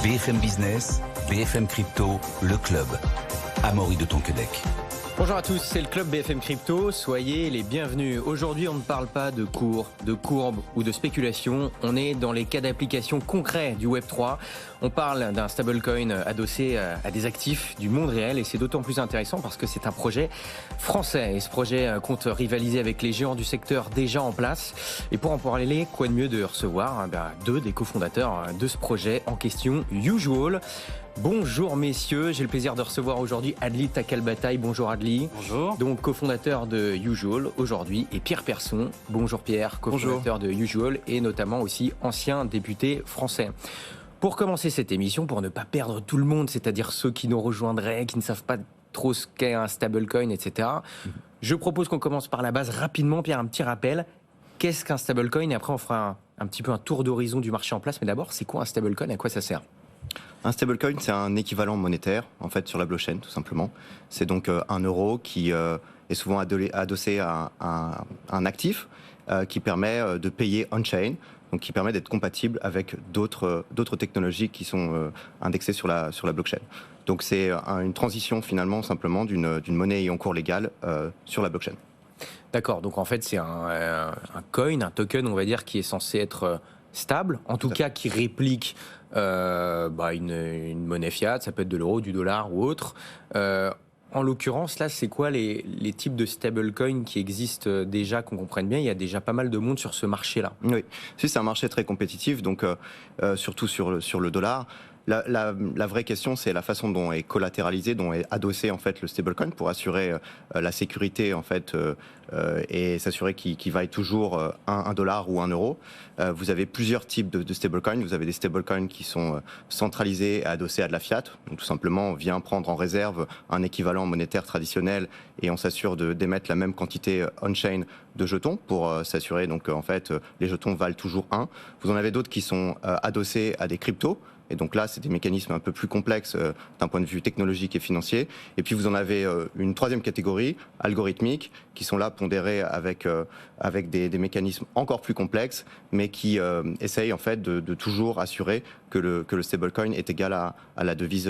BFM Business, BFM Crypto, le club. Amaury de Tonquedec. Bonjour à tous, c'est le club BFM Crypto, soyez les bienvenus. Aujourd'hui, on ne parle pas de cours, de courbes ou de spéculation, on est dans les cas d'application concrets du Web3. On parle d'un stablecoin adossé à des actifs du monde réel et c'est d'autant plus intéressant parce que c'est un projet français et ce projet compte rivaliser avec les géants du secteur déjà en place. Et pour en parler, quoi de mieux de recevoir deux des cofondateurs de ce projet en question, Usual. Bonjour messieurs, j'ai le plaisir de recevoir aujourd'hui Adli Takalbataï. Bonjour Adli. Bonjour. Donc cofondateur de Usual aujourd'hui et Pierre Persson. Bonjour Pierre, cofondateur de Usual et notamment aussi ancien député français. Pour commencer cette émission, pour ne pas perdre tout le monde, c'est-à-dire ceux qui nous rejoindraient, qui ne savent pas trop ce qu'est un stablecoin, etc. Je propose qu'on commence par la base rapidement. Pierre, un petit rappel. Qu'est-ce qu'un stablecoin? Et après on fera un petit peu un tour d'horizon du marché en place. Mais d'abord, c'est quoi un stablecoin? À quoi ça sert? Un stablecoin, c'est un équivalent monétaire, en fait, sur la blockchain, tout simplement. C'est donc un euro qui est souvent adossé à un actif qui permet de payer on-chain, donc qui permet d'être compatible avec d'autres technologies qui sont indexées sur la blockchain. Donc c'est une transition, finalement, simplement, d'une monnaie ayant cours légal sur la blockchain. D'accord, donc en fait, c'est un coin, un token, on va dire, qui est censé être stable, en tout cas qui réplique une monnaie fiat, ça peut être de l'euro, du dollar ou autre. En l'occurrence, là, c'est quoi les types de stablecoins qui existent déjà, qu'on comprenne bien? Il y a déjà pas mal de monde sur ce marché-là. Oui, c'est un marché très compétitif, donc surtout sur le dollar. La vraie question, c'est la façon dont est collatéralisé, dont est adossé en fait le stablecoin pour assurer la sécurité en fait et s'assurer qu'il vaille toujours un dollar ou un euro. Vous avez plusieurs types de stablecoins. Vous avez des stablecoins qui sont centralisés et adossés à de la fiat. Donc tout simplement, on vient prendre en réserve un équivalent monétaire traditionnel et on s'assure d'émettre la même quantité on-chain de jetons pour s'assurer donc en fait les jetons valent toujours 1. Vous en avez d'autres qui sont adossés à des cryptos. Et donc là, c'est des mécanismes un peu plus complexes d'un point de vue technologique et financier. Et puis vous en avez une troisième catégorie, algorithmique, qui sont là pondérés avec des mécanismes encore plus complexes, mais qui essayent en fait de toujours assurer que le stablecoin est égal à la devise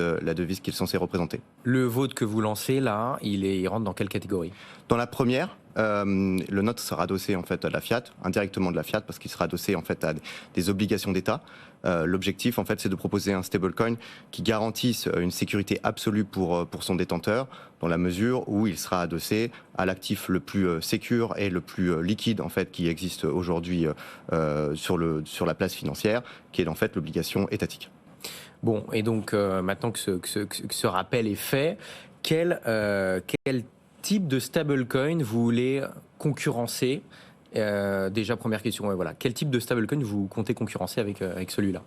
qu'il est censé représenter. Le vôtre que vous lancez là, il rentre dans quelle catégorie? Dans la première, le nôtre sera adossé en fait à la fiat, indirectement de la fiat, parce qu'il sera adossé en fait à des obligations d'État. L'objectif en fait, c'est de proposer un stablecoin qui garantisse une sécurité absolue pour son détenteur, dans la mesure où il sera adossé à l'actif le plus sécure et le plus liquide en fait qui existe aujourd'hui sur la place financière, qui est en fait l'obligation étatique. Bon, et donc maintenant que ce rappel est fait, quel type de stablecoin vous voulez concurrencer? Déjà, première question, voilà. Quel type de stablecoin vous comptez concurrencer avec celui-là?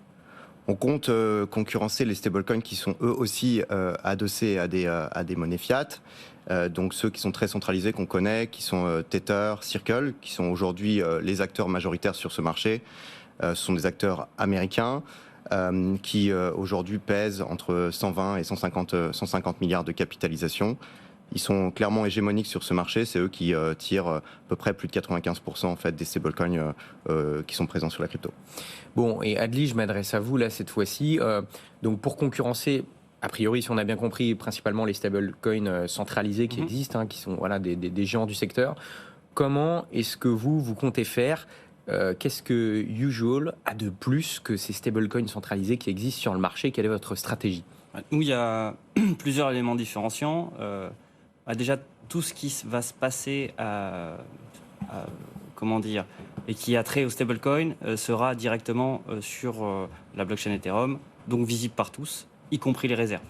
On compte concurrencer les stablecoins qui sont eux aussi adossés à des monnaies fiat. Donc ceux qui sont très centralisés, qu'on connaît, qui sont Tether, Circle, qui sont aujourd'hui les acteurs majoritaires sur ce marché. Ce sont des acteurs américains qui aujourd'hui pèsent entre 120 et 150 milliards de capitalisation. Ils sont clairement hégémoniques sur ce marché. C'est eux qui tirent à peu près plus de 95% en fait, des stablecoins qui sont présents sur la crypto. Bon, et Adli, je m'adresse à vous là cette fois-ci. Donc pour concurrencer, a priori, si on a bien compris, principalement les stablecoins centralisés qui existent, qui sont voilà, des géants du secteur, comment est-ce que vous comptez faire? Qu'est-ce que Usual a de plus que ces stablecoins centralisés qui existent sur le marché? Quelle est votre stratégie? Nous, il y a plusieurs éléments différenciants. Déjà, tout ce qui va se passer et qui a trait au stablecoin sera directement sur la blockchain Ethereum, donc visible par tous, y compris les réserves.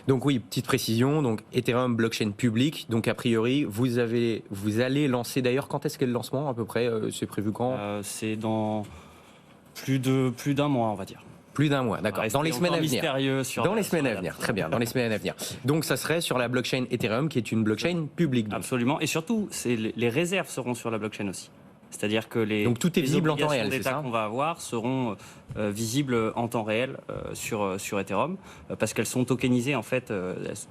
Donc oui, petite précision, donc Ethereum blockchain public, donc a priori vous allez lancer, d'ailleurs quand est-ce qu'est le lancement à peu près, c'est prévu quand? C'est dans plus d'un mois on va dire. Plus d'un mois, d'accord. Dans les semaines à venir. Dans les semaines à venir, très bien, dans les semaines à venir. Donc ça serait sur la blockchain Ethereum qui est une blockchain publique. Donc. Absolument, et surtout les réserves seront sur la blockchain aussi. C'est-à-dire que donc tout est visible en temps réel, c'est ça qu'on va avoir seront visibles en temps réel sur Ethereum parce qu'elles sont tokenisées en fait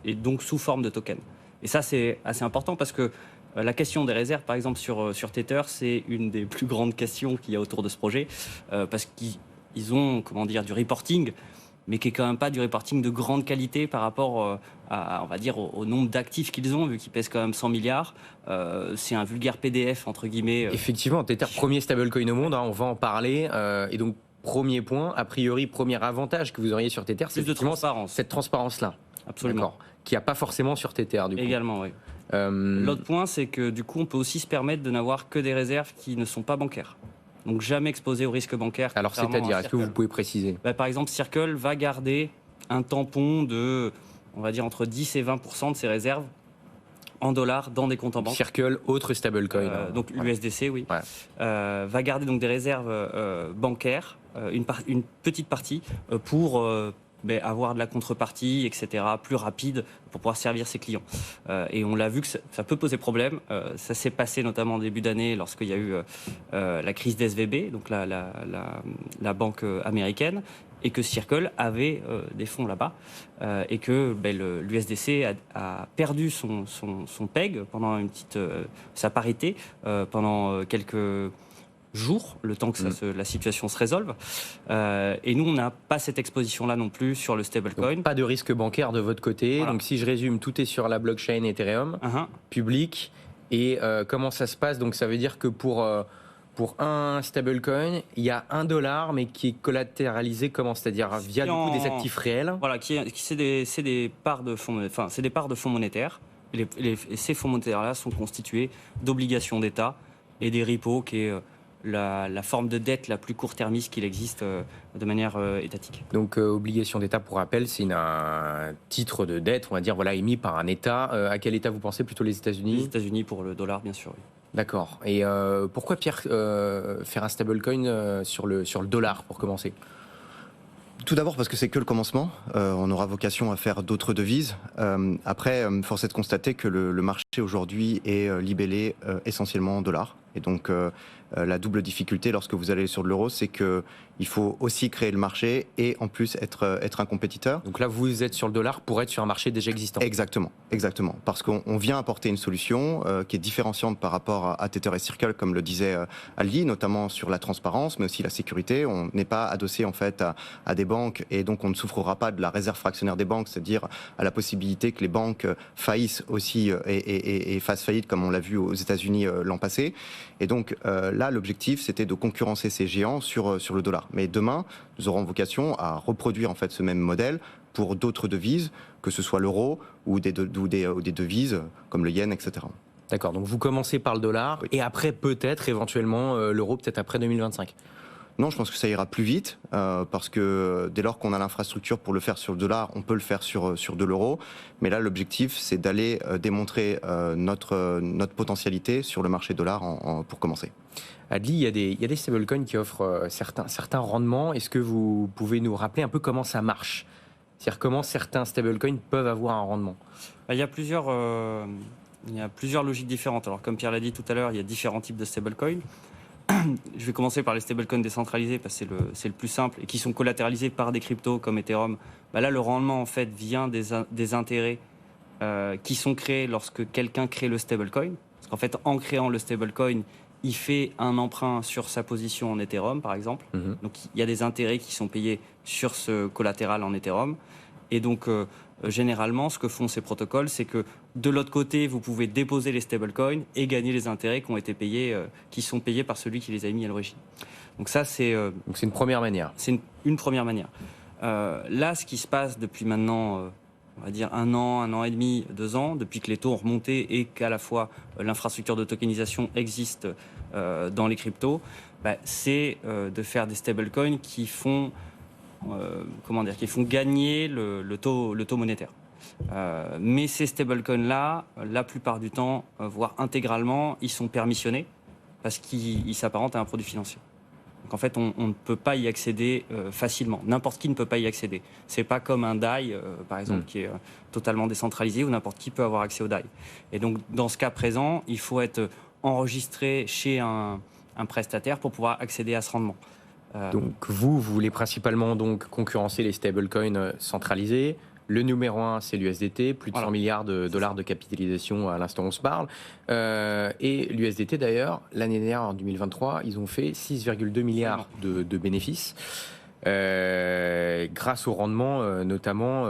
et donc sous forme de token. Et ça c'est assez important parce que la question des réserves, par exemple sur Tether, c'est une des plus grandes questions qu'il y a autour de ce projet parce qu'ils ont du reporting mais qui est quand même pas du reporting de grande qualité par rapport on va dire, au nombre d'actifs qu'ils ont, vu qu'ils pèsent quand même 100 milliards. C'est un vulgaire PDF, entre guillemets. Effectivement, Tether, premier stablecoin au monde, on va en parler. Et donc, premier point, a priori, premier avantage que vous auriez sur Tether, c'est effectivement cette transparence-là. Absolument. D'accord. Qu'il n'y a pas forcément sur Tether, du coup. Également, oui. L'autre point, c'est que du coup, on peut aussi se permettre de n'avoir que des réserves qui ne sont pas bancaires. Donc jamais exposé au risque bancaire. Alors c'est-à-dire, est-ce que vous pouvez préciser ? Par exemple, Circle va garder un tampon de, on va dire, entre 10 et 20% de ses réserves en dollars dans des comptes en banque. Circle, autre stablecoin. Donc l'USDC, oui. Ouais. Va garder donc des réserves bancaires, une petite partie, pour avoir de la contrepartie, etc., plus rapide pour pouvoir servir ses clients. Et on l'a vu que ça peut poser problème. Ça s'est passé notamment en début d'année lorsqu'il y a eu la crise d'SVB, donc la banque américaine, et que Circle avait des fonds là-bas, et que l'USDC a perdu son PEG pendant sa parité pendant quelques jours, le temps que la situation se résolve. Et nous, on n'a pas cette exposition-là non plus sur le stablecoin. Pas de risque bancaire de votre côté. Voilà. Donc si je résume, tout est sur la blockchain Ethereum, public. Et comment ça se passe ? Donc ça veut dire que pour un stablecoin, il y a $1, mais qui est collatéralisé comment ? C'est-à-dire via du coup, des actifs réels ? Voilà, c'est des parts de fonds, c'est des parts de fonds monétaires. Et ces fonds monétaires-là sont constitués d'obligations d'État et des repos qui est la forme de dette la plus court-termiste qu'il existe de manière étatique. Donc, obligation d'État, pour rappel, c'est un titre de dette, on va dire, émis par un État. À quel État vous pensez ? Plutôt les États-Unis ? Les États-Unis pour le dollar, bien sûr. Oui. D'accord. Et pourquoi, Pierre, faire un stablecoin sur le dollar, pour commencer ? Tout d'abord parce que c'est que le commencement. On aura vocation à faire d'autres devises. Après, force est de constater que le marché aujourd'hui est libellé essentiellement en dollars. Et donc, la double difficulté lorsque vous allez sur de l'euro, c'est qu'il faut aussi créer le marché et en plus être un compétiteur. Donc là, vous êtes sur le dollar pour être sur un marché déjà existant. Exactement. Parce qu'on vient apporter une solution qui est différenciante par rapport à Tether et Circle, comme le disait Ali, notamment sur la transparence, mais aussi la sécurité. On n'est pas adossé en fait à des banques et donc on ne souffrira pas de la réserve fractionnaire des banques, c'est-à-dire à la possibilité que les banques faillissent aussi et fassent faillite, comme on l'a vu aux États-Unis l'an passé. Et donc là, l'objectif, c'était de concurrencer ces géants sur le dollar. Mais demain, nous aurons vocation à reproduire en fait ce même modèle pour d'autres devises, que ce soit l'euro ou des devises comme le yen, etc. D'accord, donc vous commencez par le dollar, oui. Et après peut-être éventuellement l'euro, peut-être après 2025. Non, je pense que ça ira plus vite, parce que dès lors qu'on a l'infrastructure pour le faire sur le dollar, on peut le faire sur de l'euro. Mais là, l'objectif, c'est d'aller démontrer notre potentialité sur le marché dollar pour commencer. Adli, il y a des stablecoins qui offrent certains rendements. Est-ce que vous pouvez nous rappeler un peu comment ça marche ? C'est-à-dire comment certains stablecoins peuvent avoir un rendement ? Il y a plusieurs logiques différentes. Alors, comme Pierre l'a dit tout à l'heure, il y a différents types de stablecoins. Je vais commencer par les stablecoins décentralisés parce que c'est le plus simple et qui sont collatéralisés par des cryptos comme Ethereum. Là, le rendement en fait vient des intérêts qui sont créés lorsque quelqu'un crée le stablecoin. Parce qu'en fait, en créant le stablecoin, il fait un emprunt sur sa position en Ethereum, par exemple. Donc, il y a des intérêts qui sont payés sur ce collatéral en Ethereum. Et donc, généralement, ce que font ces protocoles, c'est que de l'autre côté, vous pouvez déposer les stablecoins et gagner les intérêts qui ont été payés, qui sont payés par celui qui les a mis à l'origine. Donc ça, c'est une première manière. C'est une première manière. Là, ce qui se passe depuis maintenant, on va dire 1 an et demi, 2 ans, depuis que les taux ont remonté et qu'à la fois l'infrastructure de tokenisation existe dans les cryptos, c'est de faire des stablecoins qui font gagner le taux monétaire. Mais ces stablecoins-là, la plupart du temps, voire intégralement, ils sont permissionnés parce qu'ils s'apparentent à un produit financier. Donc en fait, on ne peut pas y accéder facilement. N'importe qui ne peut pas y accéder. C'est pas comme un DAI, par exemple, qui est totalement décentralisé où n'importe qui peut avoir accès au DAI. Et donc, dans ce cas présent, il faut être enregistré chez un prestataire pour pouvoir accéder à ce rendement. Donc vous voulez principalement donc concurrencer les stablecoins centralisés. Le numéro 1, c'est l'USDT, plus de 100 milliards de dollars de capitalisation à l'instant où on se parle. Et l'USDT d'ailleurs, l'année dernière, en 2023, ils ont fait 6,2 milliards de bénéfices. grâce au rendement, notamment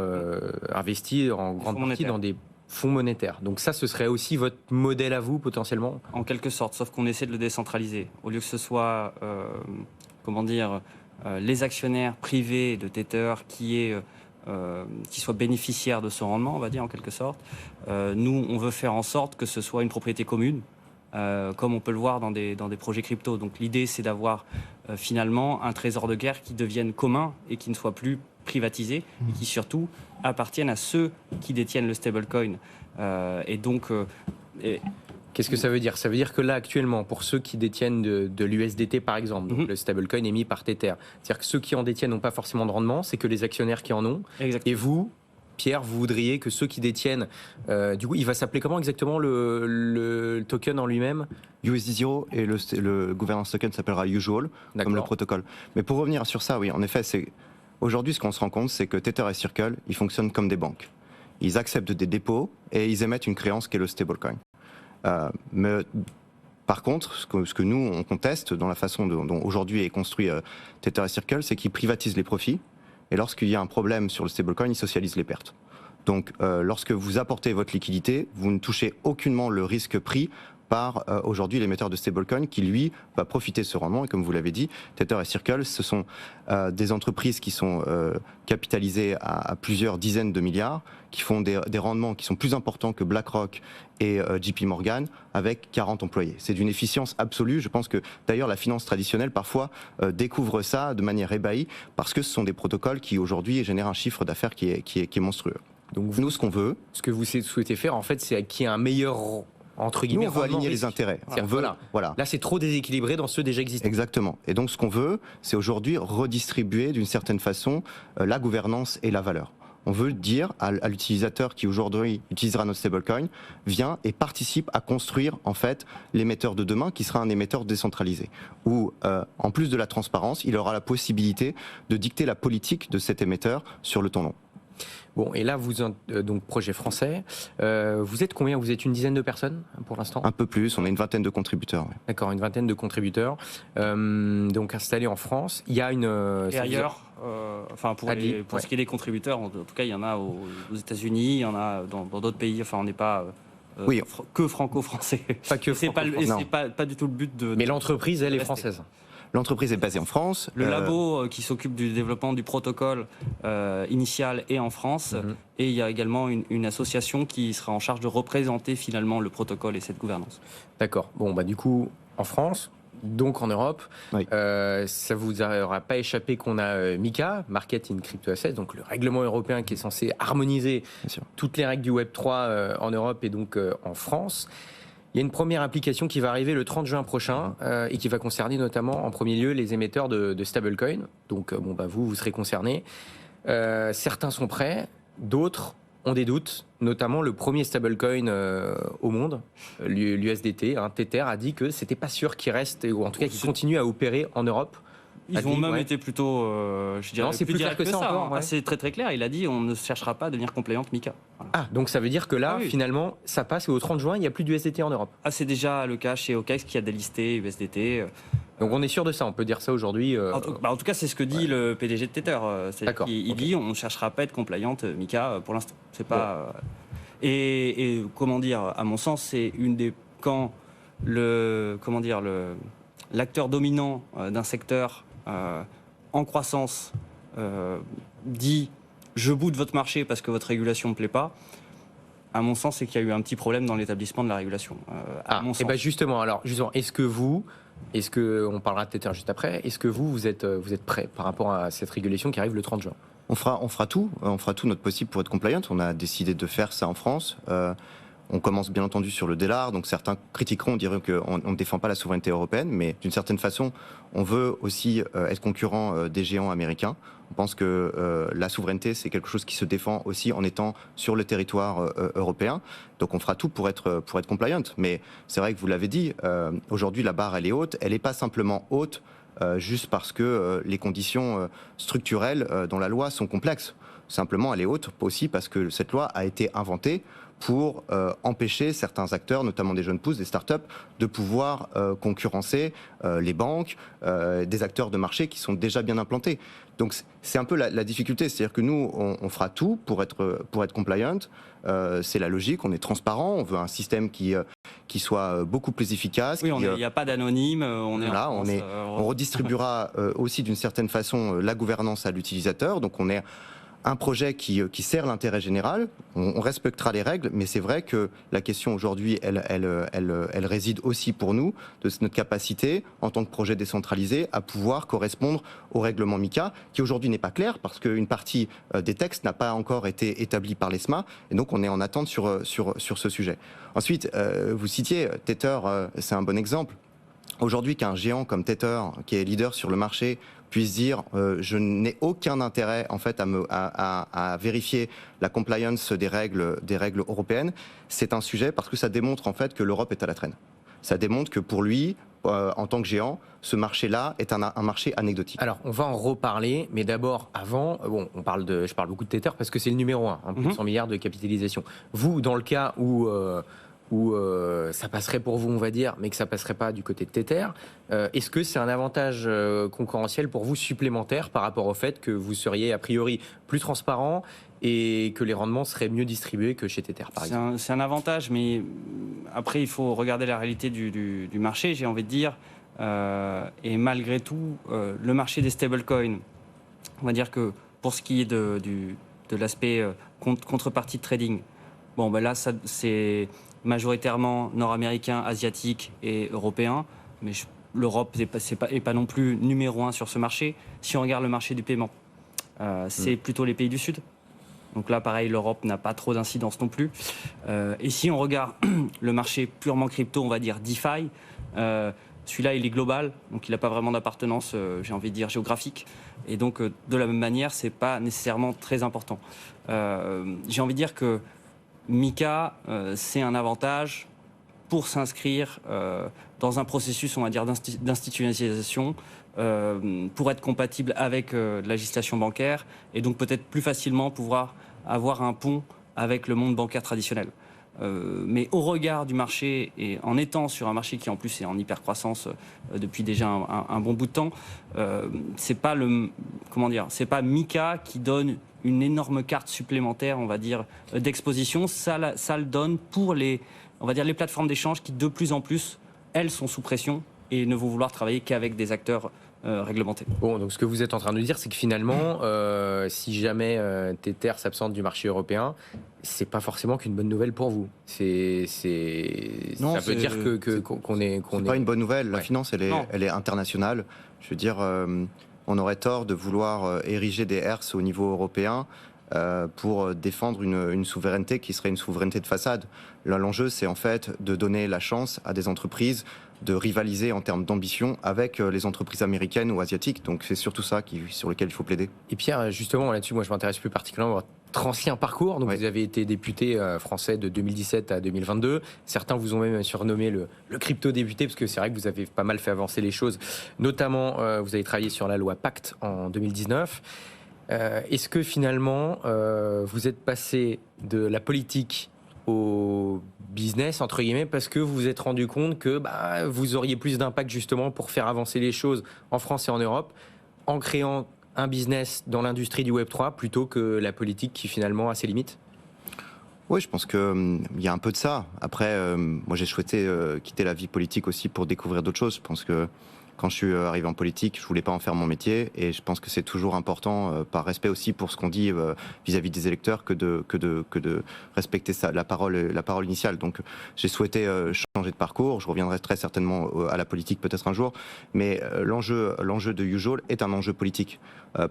investi en grande partie dans des fonds monétaires. Donc ça, ce serait aussi votre modèle à vous, potentiellement ? En quelque sorte, sauf qu'on essaie de le décentraliser. Au lieu que ce soit, les actionnaires privés de Tether qui soient bénéficiaires de ce rendement, on va dire, en quelque sorte. Nous, on veut faire en sorte que ce soit une propriété commune, comme on peut le voir dans des projets crypto. Donc l'idée, c'est d'avoir finalement un trésor de guerre qui devienne commun et qui ne soit plus privatisé, et qui surtout appartiennent à ceux qui détiennent le stablecoin. Qu'est-ce que ça veut dire ? Ça veut dire que là, actuellement, pour ceux qui détiennent de l'USDT, par exemple, donc le stablecoin émis par Tether, c'est-à-dire que ceux qui en détiennent n'ont pas forcément de rendement, c'est que les actionnaires qui en ont. Exactement. Et vous, Pierre, vous voudriez que ceux qui détiennent... du coup, il va s'appeler comment exactement le token en lui-même ? USD0 et le governance token s'appellera Usual, comme le protocole. Mais pour revenir sur ça, oui, en effet, aujourd'hui, ce qu'on se rend compte, c'est que Tether et Circle, ils fonctionnent comme des banques. Ils acceptent des dépôts et ils émettent une créance qui est le stablecoin. Mais par contre, ce que nous, on conteste dans la façon dont aujourd'hui est construit Tether et Circle, c'est qu'ils privatisent les profits. Et lorsqu'il y a un problème sur le stablecoin, ils socialisent les pertes. Donc, lorsque vous apportez votre liquidité, vous ne touchez aucunement le risque pris par aujourd'hui l'émetteur de stablecoin qui, lui, va profiter de ce rendement. Et comme vous l'avez dit, Tether et Circle, ce sont des entreprises qui sont capitalisées à plusieurs dizaines de milliards, qui font des rendements qui sont plus importants que BlackRock et JP Morgan, avec 40 employés. C'est d'une efficience absolue. Je pense que, d'ailleurs, la finance traditionnelle, parfois, découvre ça de manière ébahie, parce que ce sont des protocoles qui, aujourd'hui, génèrent un chiffre d'affaires qui est monstrueux. Donc, nous, ce qu'on veut... Ce que vous souhaitez faire, en fait, c'est qu'il y ait un meilleur... entre guillemets, nous, on veut aligner les intérêts. Voilà. Là, c'est trop déséquilibré dans ceux déjà existants. Exactement. Et donc, ce qu'on veut, c'est aujourd'hui redistribuer d'une certaine façon la gouvernance et la valeur. On veut dire à l'utilisateur qui aujourd'hui utilisera notre stablecoin, viens et participe à construire en fait l'émetteur de demain qui sera un émetteur décentralisé. Où, en plus de la transparence, il aura la possibilité de dicter la politique de cet émetteur sur le temps long. Bon, et là, donc projet français, vous êtes combien ? Vous êtes une dizaine de personnes pour l'instant ? Un peu plus, on est une vingtaine de contributeurs. Ouais. D'accord, une vingtaine de contributeurs, donc installés en France. Il y a une... et ailleurs, pour ce qui est des contributeurs, en tout cas, il y en a aux États-Unis, il y en a dans d'autres pays, enfin, on n'est pas... que franco-français. Pas que franco-français. C'est pas du tout le but de... Mais l'entreprise, elle est française. L'entreprise est basée en France. Le labo qui s'occupe du développement du protocole initial est en France. Et il y a également une association qui sera en charge de représenter finalement le protocole et cette gouvernance. D'accord. Bon, du coup, en France, donc en Europe, oui. Ça vous aura pas échappé qu'on a MiCA, Market in Crypto Assets, donc le règlement européen qui est censé harmoniser toutes les règles du Web3 en Europe et donc en France. Il y a une première application qui va arriver le 30 juin prochain et qui va concerner notamment en premier lieu les émetteurs de stablecoin. Donc vous serez concernés. Certains sont prêts, d'autres ont des doutes, notamment le premier stablecoin au monde, l'USDT. Tether a dit que c'était pas sûr qu'il reste, ou en tout cas qu'il continue à opérer en Europe. Ils ont même été plutôt, je dirais, non, c'est plus clair que ça encore. Ouais. C'est très très clair. Il a dit on ne cherchera pas à devenir compliant MiCA. Voilà. Ah, donc ça veut dire que là, finalement, ça passe et au 30 juin, il n'y a plus d'USDT en Europe. Ah, c'est déjà le cas chez OKEx qui a délisté USDT. Donc on est sûr de ça, on peut dire ça aujourd'hui. En tout cas, c'est ce que dit le PDG de Tether. Il dit on ne cherchera pas à être compliant MiCA pour l'instant. C'est pas. Et comment dire, à mon sens, c'est une des quand l'acteur dominant d'un secteur en croissance dit je boude votre marché parce que votre régulation ne me plaît pas, à mon sens, c'est qu'il y a eu un petit problème dans l'établissement de la régulation. Et justement, est-ce que on parlera de Tether juste après, est-ce que vous êtes prêt par rapport à cette régulation qui arrive le 30 juin ? On fera tout notre possible pour être compliant. On a décidé de faire ça en France. On commence bien entendu sur le dollar, donc certains critiqueront, diront qu'on ne défend pas la souveraineté européenne, mais d'une certaine façon, on veut aussi être concurrent des géants américains. On pense que la souveraineté, c'est quelque chose qui se défend aussi en étant sur le territoire européen. Donc on fera tout pour être compliant. Mais c'est vrai que vous l'avez dit, aujourd'hui la barre elle est haute. Elle n'est pas simplement haute juste parce que les conditions structurelles dans la loi sont complexes. Simplement, elle est haute aussi parce que cette loi a été inventée pour empêcher certains acteurs, notamment des jeunes pousses, des startups, de pouvoir concurrencer les banques, des acteurs de marché qui sont déjà bien implantés. Donc c'est un peu la difficulté, c'est-à-dire que nous, on fera tout pour être compliant. C'est la logique, on est transparent, on veut un système qui soit beaucoup plus efficace. Oui, il n'y a pas d'anonyme. On redistribuera aussi d'une certaine façon la gouvernance à l'utilisateur. Donc on est un projet qui sert l'intérêt général, on respectera les règles, mais c'est vrai que la question aujourd'hui, elle réside aussi pour nous de notre capacité, en tant que projet décentralisé, à pouvoir correspondre au règlement MiCA, qui aujourd'hui n'est pas clair, parce qu'une partie des textes n'a pas encore été établie par l'ESMA, et donc on est en attente sur ce sujet. Ensuite, vous citiez Tether, c'est un bon exemple. Aujourd'hui, qu'un géant comme Tether, qui est leader sur le marché, puisse dire je n'ai aucun intérêt en fait à vérifier la compliance des règles européennes, c'est un sujet parce que ça démontre en fait que l'Europe est à la traîne. Ça démontre que pour lui, en tant que géant, ce marché-là est un marché anecdotique. Alors, on va en reparler, mais d'abord, avant, je parle beaucoup de Tether parce que c'est le numéro 1, plus de 100 milliards de capitalisation. Vous, dans le cas où ça passerait pour vous, on va dire, mais que ça passerait pas du côté de Tether, est-ce que c'est un avantage concurrentiel pour vous supplémentaire par rapport au fait que vous seriez a priori plus transparent et que les rendements seraient mieux distribués que chez Tether, par exemple? C'est un avantage, mais après, il faut regarder la réalité du marché, j'ai envie de dire. Et malgré tout, le marché des stablecoins, on va dire que pour ce qui est de l'aspect contrepartie de trading, bon, ben là, c'est majoritairement nord-américain, asiatique et européen, mais l'Europe n'est pas non plus numéro 1 sur ce marché. Si on regarde le marché du paiement, c'est plutôt les pays du Sud. Donc là, pareil, l'Europe n'a pas trop d'incidence non plus. Et si on regarde le marché purement crypto, on va dire DeFi, celui-là, il est global, donc il n'a pas vraiment d'appartenance, j'ai envie de dire, géographique. Et donc, de la même manière, ce n'est pas nécessairement très important. J'ai envie de dire que MiCA, c'est un avantage pour s'inscrire dans un processus, on va dire, d'institutionnalisation, pour être compatible avec la législation bancaire et donc peut-être plus facilement pouvoir avoir un pont avec le monde bancaire traditionnel. Mais au regard du marché et en étant sur un marché qui en plus est en hypercroissance depuis déjà un bon bout de temps, c'est pas MiCA qui donne une énorme carte supplémentaire, on va dire, d'exposition. Ça le donne pour les plateformes d'échange qui, de plus en plus, elles sont sous pression et ne vont vouloir travailler qu'avec des acteurs réglementés. Bon, donc ce que vous êtes en train de dire, c'est que finalement, si jamais Tether s'absente du marché européen, c'est pas forcément qu'une bonne nouvelle pour vous. Ça veut dire qu'on est... C'est pas une bonne nouvelle. La finance, elle est internationale. Je veux dire... on aurait tort de vouloir ériger des herses au niveau européen pour défendre une souveraineté qui serait une souveraineté de façade. Là, l'enjeu, c'est en fait de donner la chance à des entreprises de rivaliser en termes d'ambition avec les entreprises américaines ou asiatiques. Donc c'est surtout ça sur lequel il faut plaider. Et Pierre, justement, là-dessus, moi je m'intéresse plus particulièrement à votre ancien parcours. Donc vous avez été député français de 2017 à 2022. Certains vous ont même surnommé le crypto-député, parce que c'est vrai que vous avez pas mal fait avancer les choses. Notamment, vous avez travaillé sur la loi Pacte en 2019. Est-ce que finalement, vous êtes passé de la politique au business, entre guillemets, parce que vous vous êtes rendu compte que vous auriez plus d'impact justement pour faire avancer les choses en France et en Europe, en créant un business dans l'industrie du Web3 plutôt que la politique qui finalement a ses limites? Oui, je pense qu'il y a un peu de ça. Après, moi j'ai souhaité quitter la vie politique aussi pour découvrir d'autres choses. Je pense que quand je suis arrivé en politique, je voulais pas en faire mon métier, et je pense que c'est toujours important, par respect aussi pour ce qu'on dit vis-à-vis des électeurs, que de respecter la parole initiale. Donc j'ai souhaité changer de parcours. Je reviendrai très certainement à la politique peut-être un jour, mais l'enjeu de Usual est un enjeu politique,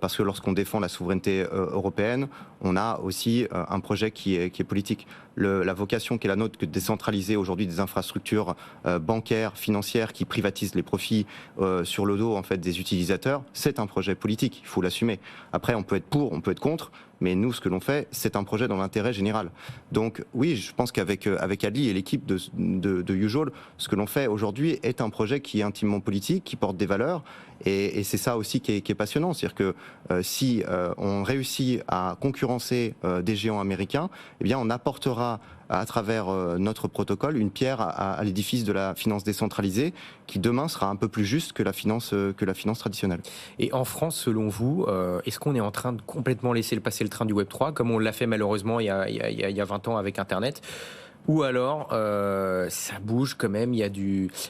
parce que lorsqu'on défend la souveraineté européenne, on a aussi un projet qui est politique. La vocation qui est la nôtre, que de décentraliser aujourd'hui des infrastructures bancaires, financières, qui privatisent les profits sur le dos en fait des utilisateurs, c'est un projet politique, il faut l'assumer. Après, on peut être pour, on peut être contre, mais nous, ce que l'on fait, c'est un projet dans l'intérêt général. Donc oui, je pense qu'avec Adli et l'équipe de Usual, ce que l'on fait aujourd'hui est un projet qui est intimement politique, qui porte des valeurs, et c'est ça aussi qui est passionnant. C'est-à-dire que si on réussit à concurrencer des géants américains, eh bien on apportera à travers notre protocole, une pierre à l'édifice de la finance décentralisée, qui demain sera un peu plus juste que la finance traditionnelle. Et en France, selon vous, est-ce qu'on est en train de complètement laisser passer le train du Web3, comme on l'a fait malheureusement il y a 20 ans avec Internet ? Ou alors, ça bouge quand même. Il y a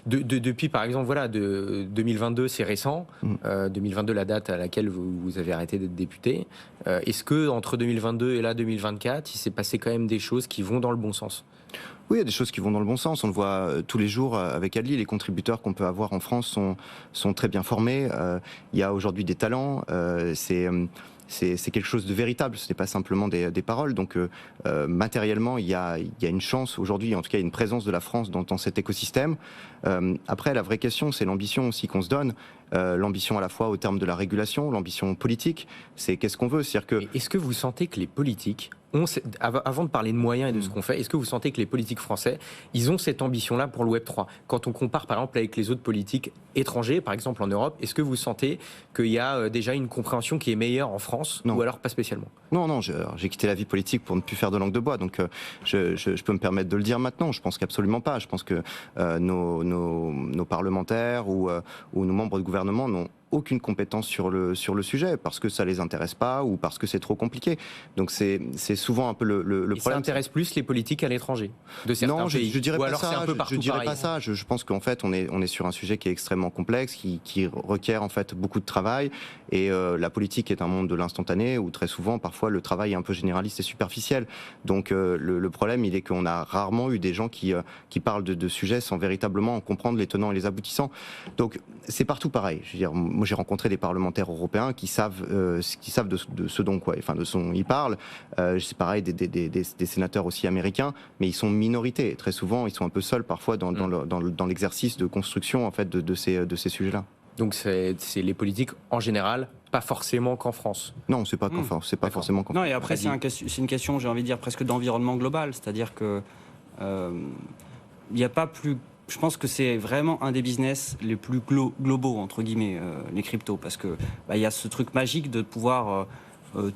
depuis, par exemple, voilà, de 2022, c'est récent. 2022, la date à laquelle vous avez arrêté d'être député. Est-ce que entre 2022 et là 2024, il s'est passé quand même des choses qui vont dans le bon sens ? Oui, il y a des choses qui vont dans le bon sens. On le voit tous les jours avec Adli. Les contributeurs qu'on peut avoir en France sont très bien formés. Il y a aujourd'hui des talents. C'est quelque chose de véritable, ce n'est pas simplement des paroles. Donc matériellement, il y a une chance aujourd'hui, en tout cas une présence de la France dans cet écosystème. Après, la vraie question, c'est l'ambition aussi qu'on se donne. L'ambition à la fois au terme de la régulation, l'ambition politique, c'est qu'est-ce qu'on veut. C'est-à-dire que... Est-ce que vous sentez que les politiques avant de parler de moyens et de ce qu'on fait, est-ce que vous sentez que les politiques français, ils ont cette ambition-là pour le Web3 ? Quand on compare par exemple avec les autres politiques étrangers, par exemple en Europe, est-ce que vous sentez qu'il y a déjà une compréhension qui est meilleure en France ? Non. Ou alors pas spécialement ? Non, j'ai quitté la vie politique pour ne plus faire de langue de bois, donc je peux me permettre de le dire maintenant. Je pense qu'absolument pas. Je pense que nos parlementaires ou nos membres de gouvernement n'ont aucune compétence sur le sujet, parce que ça les intéresse pas ou parce que c'est trop compliqué. Donc c'est souvent un peu le problème. Ça intéresse plus les politiques à l'étranger de certains pays. Je dirais ou pas alors ça. C'est un peu partout je dirais pareil. pas ça. Je pense qu'en fait on est sur un sujet qui est extrêmement complexe, qui requiert en fait beaucoup de travail. Et la politique est un monde de l'instantané où très souvent, parfois, le travail est un peu généraliste et superficiel. Donc le problème, il est qu'on a rarement eu des gens qui parlent de sujets sans véritablement en comprendre les tenants et les aboutissants. Donc c'est partout pareil. Je veux dire, moi j'ai rencontré des parlementaires européens qui savent de ce dont ils parlent. C'est pareil des sénateurs aussi américains, mais ils sont minorités. Très souvent, ils sont un peu seuls parfois dans l'exercice de construction en fait de ces sujets-là. Donc c'est les politiques en général, pas forcément qu'en France. Non, c'est pas qu'en France, c'est pas forcément qu'en France. Non, et après c'est une question, j'ai envie de dire presque d'environnement global, c'est-à-dire que il n'y a pas plus. Je pense que c'est vraiment un des business les plus globaux entre guillemets, les cryptos, parce que il y a ce truc magique de pouvoir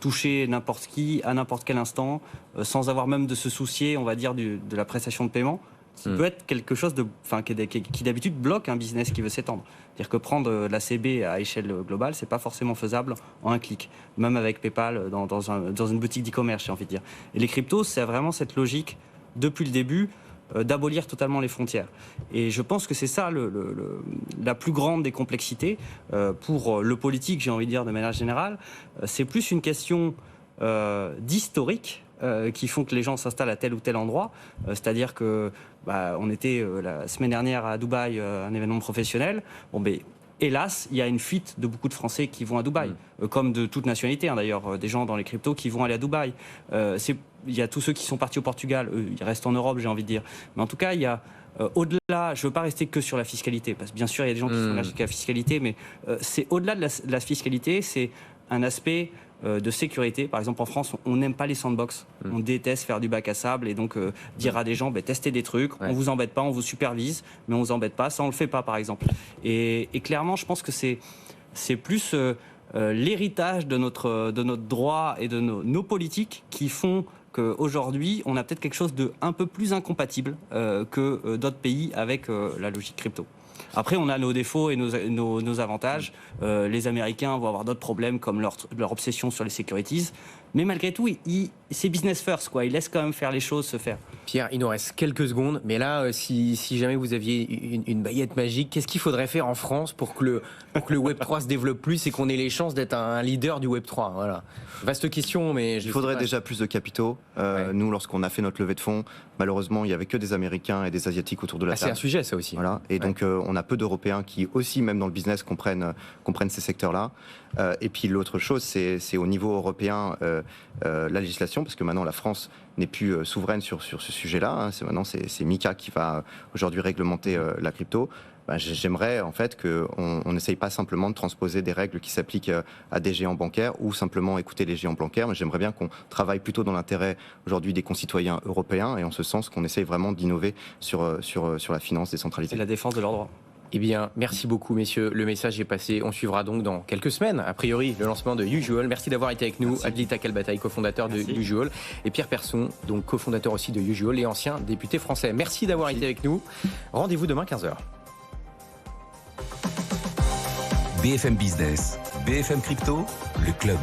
toucher n'importe qui à n'importe quel instant, sans avoir même de se soucier, on va dire, de la prestation de paiement. Qui peut être quelque chose qui d'habitude bloque un business qui veut s'étendre. C'est-à-dire que prendre la CB à échelle globale, c'est pas forcément faisable en un clic, même avec PayPal dans une boutique d'e-commerce, j'ai envie de dire. Et les cryptos, c'est vraiment cette logique depuis le début d'abolir totalement les frontières. Et je pense que c'est ça la plus grande des complexités pour le politique, j'ai envie de dire de manière générale. C'est plus une question d'historique. Qui font que les gens s'installent à tel ou tel endroit. C'est-à-dire que on était la semaine dernière à Dubaï, un événement professionnel. Hélas, il y a une fuite de beaucoup de Français qui vont à Dubaï, comme de toute nationalité, d'ailleurs, des gens dans les cryptos qui vont aller à Dubaï. Il y a tous ceux qui sont partis au Portugal, eux, ils restent en Europe, j'ai envie de dire. Mais en tout cas, il y a au-delà, je ne veux pas rester que sur la fiscalité, parce que bien sûr, il y a des gens qui sont allergiques à la fiscalité, mais c'est au-delà de la fiscalité, c'est un aspect de sécurité. Par exemple, en France, on n'aime pas les sandbox. On déteste faire du bac à sable et donc dire à des gens, testez des trucs, on vous embête pas, on vous supervise, mais on vous embête pas. Ça, on le fait pas, par exemple. Et clairement, je pense que c'est plus l'héritage de notre droit et de nos politiques qui font qu'aujourd'hui, on a peut-être quelque chose de un peu plus incompatible que d'autres pays avec la logique crypto. Après, on a nos défauts et nos avantages. Les Américains vont avoir d'autres problèmes comme leur obsession sur les securities. Mais malgré tout, c'est business first, quoi. Ils laissent quand même faire les choses se faire. Pierre, il nous reste quelques secondes. Mais là, si jamais vous aviez une baguette magique, qu'est-ce qu'il faudrait faire en France pour que le Web3 se développe plus et qu'on ait les chances d'être un leader du Web3 ? Voilà. Vaste question, mais... Il faudrait déjà plus de capitaux. Nous, lorsqu'on a fait notre levée de fonds, malheureusement, il n'y avait que des Américains et des Asiatiques autour de la table. C'est un sujet, ça aussi. Voilà. Et donc, on a peu d'Européens qui aussi, même dans le business, comprennent ces secteurs-là. Et puis l'autre chose, c'est au niveau européen la législation, parce que maintenant la France n'est plus souveraine sur ce sujet-là. Maintenant, c'est MiCA qui va aujourd'hui réglementer la crypto. J'aimerais en fait qu'on n'essaye pas simplement de transposer des règles qui s'appliquent à des géants bancaires ou simplement écouter les géants bancaires, mais j'aimerais bien qu'on travaille plutôt dans l'intérêt aujourd'hui des concitoyens européens et en ce sens qu'on essaye vraiment d'innover sur la finance décentralisée. Et la défense de leurs droits. Eh bien, merci beaucoup, messieurs. Le message est passé. On suivra donc dans quelques semaines, a priori, le lancement de Usual. Merci d'avoir été avec nous. Adli Takalbataï, cofondateur de Usual, et Pierre Persson, donc cofondateur aussi de Usual et ancien député français. Merci d'avoir été avec nous. Rendez-vous demain 15h. BFM Business, BFM Crypto, le club.